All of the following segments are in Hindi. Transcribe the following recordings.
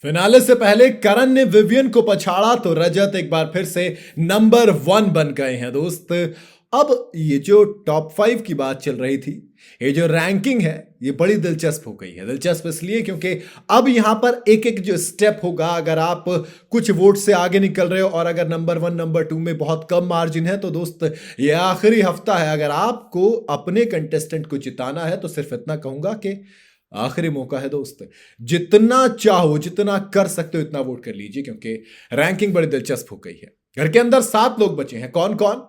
फिनाले से पहले करण ने विवियन को पछाड़ा तो रजत एक बार फिर से नंबर 1 बन गए हैं दोस्त। अब ये जो टॉप 5 की बात चल रही थी, ये जो रैंकिंग है ये बड़ी दिलचस्प हो गई है। दिलचस्प इसलिए क्योंकि अब यहां पर एक एक जो स्टेप होगा, अगर आप कुछ वोट से आगे निकल रहे हो और अगर नंबर 1 नंबर 2 में बहुत कम मार्जिन है तो दोस्त ये आखिरी हफ्ता है। अगर आपको अपने कंटेस्टेंट को जिताना है तो सिर्फ इतना कहूंगा कि आखिरी मौका है दोस्त। जितना चाहो, जितना कर सकते हो इतना वोट कर लीजिए क्योंकि रैंकिंग बड़ी दिलचस्प हो गई है। घर के अंदर 7 लोग बचे हैं। कौन कौन?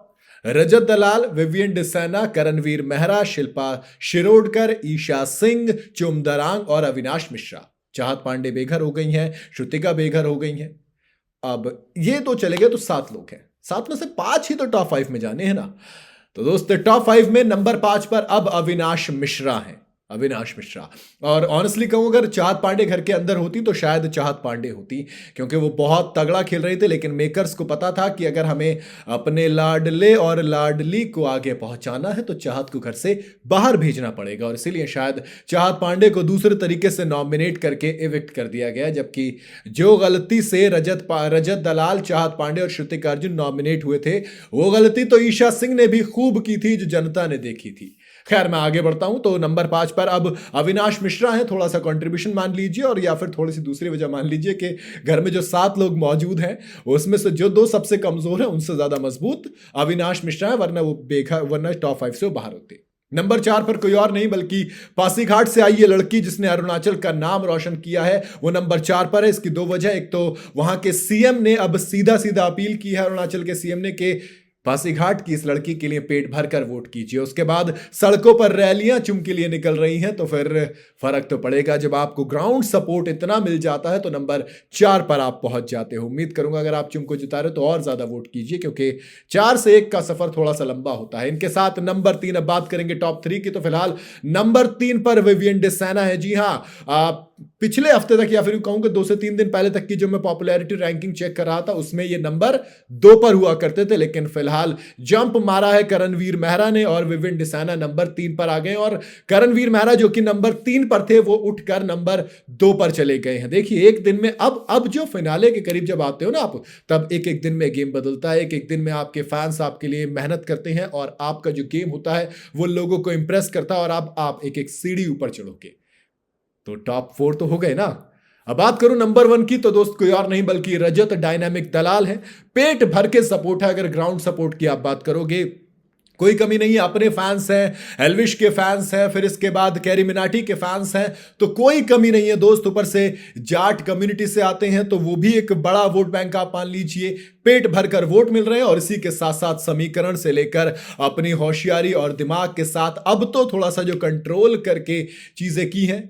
रजत दलाल, विवियन डिसैना, करणवीर मेहरा, शिल्पा शिरोडकर, ईशा सिंह, चुमदरांग और अविनाश मिश्रा। चाहत पांडे बेघर हो गई हैं, श्रुतिका बेघर हो गई हैं। अब ये तो चले गए तो 7 लोग हैं। 7 में से 5 ही तो टॉप 5 में जाने हैं ना। तो दोस्त टॉप 5 में नंबर 5 पर अब अविनाश मिश्रा हैं। अविनाश मिश्रा। और ऑनेस्टली कहूं, अगर चाहत पांडे घर के अंदर होती तो शायद चाहत पांडे होती, क्योंकि वो बहुत तगड़ा खेल रही थी। लेकिन मेकर्स को पता था कि अगर हमें अपने लाडले और लाडली को आगे पहुंचाना है तो चाहत को घर से बाहर भेजना पड़ेगा, और इसीलिए शायद चाहत पांडे को दूसरे तरीके से नॉमिनेट करके इविक्ट कर दिया गया। जबकि जो गलती से रजत दलाल, चाहत पांडे और श्रुतिका अर्जुन नॉमिनेट हुए थे, वो गलती तो ईशा सिंह ने भी खूब की थी, जो जनता ने देखी थी। खैर, मैं आगे बढ़ता हूं तो नंबर 5 पर अब अविनाश मिश्रा हैं। थोड़ा सा कंट्रीब्यूशन मान लीजिए, और या फिर थोड़ी सी दूसरी वजह मान लीजिए कि घर में जो 7 लोग मौजूद हैं उसमें से जो 2 सबसे कमजोर हैं उनसे ज्यादा मजबूत अविनाश मिश्रा है, वरना टॉप 5 से वो बाहर होते। नंबर 4 पर कोई और नहीं बल्कि पासीघाट से आई ये लड़की जिसने अरुणाचल का नाम रोशन किया है, वो नंबर 4 पर है। इसकी 2 वजह, एक तो वहां के सीएम ने अब सीधा सीधा अपील की है, अरुणाचल के सीएम ने, कि पासीघाट की इस लड़की के लिए पेट भरकर वोट कीजिए। उसके बाद सड़कों पर रैलियां चुम के लिए निकल रही हैं, तो फिर फर्क तो पड़ेगा। जब आपको ग्राउंड सपोर्ट इतना मिल जाता है तो नंबर 4 पर आप पहुंच जाते हो। उम्मीद करूंगा अगर आप चुम को जिता रहे हो तो और ज्यादा वोट कीजिए, क्योंकि 4 से 1 का सफर थोड़ा सा लंबा होता है। इनके साथ नंबर 3, अब बात करेंगे टॉप 3 की, तो फिलहाल नंबर 3 पर विवियन डिसैना है। जी हाँ, पिछले हफ्ते तक, या फिर कहूं कि 2 से 3 दिन पहले तक की जो मैं पॉपुलैरिटी रैंकिंग चेक कर रहा था उसमें ये नंबर 2 पर हुआ करते थे, लेकिन फिलहाल जंप मारा है करणवीर मेहरा ने और विवियन डिसैना नंबर 3 पर आ गए। और करणवीर मेहरा जो कि नंबर 3 पर थे वो उठकर नंबर 2 पर चले गए हैं। देखिए, एक दिन में अब जो फिनाले के करीब जब आते हो ना आप, तब एक एक दिन में गेम बदलता है। एक एक दिन में आपके फैंस आपके लिए मेहनत करते हैं और आपका जो गेम होता है वो लोगों को इंप्रेस करता है, और आप एक एक सीढ़ी ऊपर चढ़ोगे। तो टॉप 4 तो हो गए ना। अब बात करूं नंबर 1 की, तो दोस्त कोई और नहीं बल्कि रजत डायनामिक दलाल है। पेट भर के सपोर्ट है। अगर ग्राउंड सपोर्ट की आप बात करोगे, कोई कमी नहीं है। अपने फैंस हैं, एल्विश के फैंस हैं, फिर इसके बाद कैरी मिनाटी के फैंस हैं, तो कोई कमी नहीं है दोस्त। ऊपर से जाट कम्युनिटी से आते हैं तो वो भी एक बड़ा वोट बैंक आप मान लीजिए। पेट भरकर वोट मिल रहे हैं, और इसी के साथ साथ समीकरण से लेकर अपनी होशियारी और दिमाग के साथ अब तो थोड़ा सा जो कंट्रोल करके चीजें की हैं।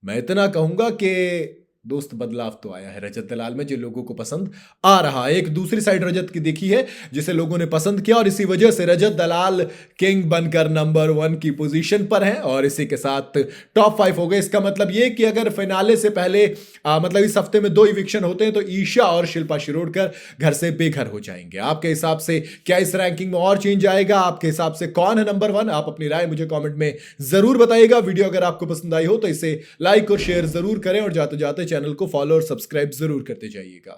मैं इतना कहूंगा कि दोस्त बदलाव तो आया है रजत दलाल में, जो लोगों को पसंद आ रहा है। एक दूसरी साइड रजत की देखी है जिसे लोगों ने पसंद किया, और इसी वजह से रजत दलाल किंग बनकर नंबर 1 की पोजीशन पर है, और इसी के साथ टॉप 5 हो गए। इसका मतलब ये कि अगर फिनाले से पहले मतलब इस हफ्ते में 2 इविक्शन होते हैं तो ईशा और शिल्पा शिरोडकर घर से बेघर हो जाएंगे। आपके हिसाब से क्या इस रैंकिंग में और चेंज आएगा? आपके हिसाब से कौन है नंबर 1? आप अपनी राय मुझे कॉमेंट में जरूर बताइएगा। वीडियो अगर आपको पसंद आई हो तो इसे लाइक और शेयर जरूर करें, और जाते जाते चैनल को फॉलो और सब्सक्राइब जरूर करते जाइएगा।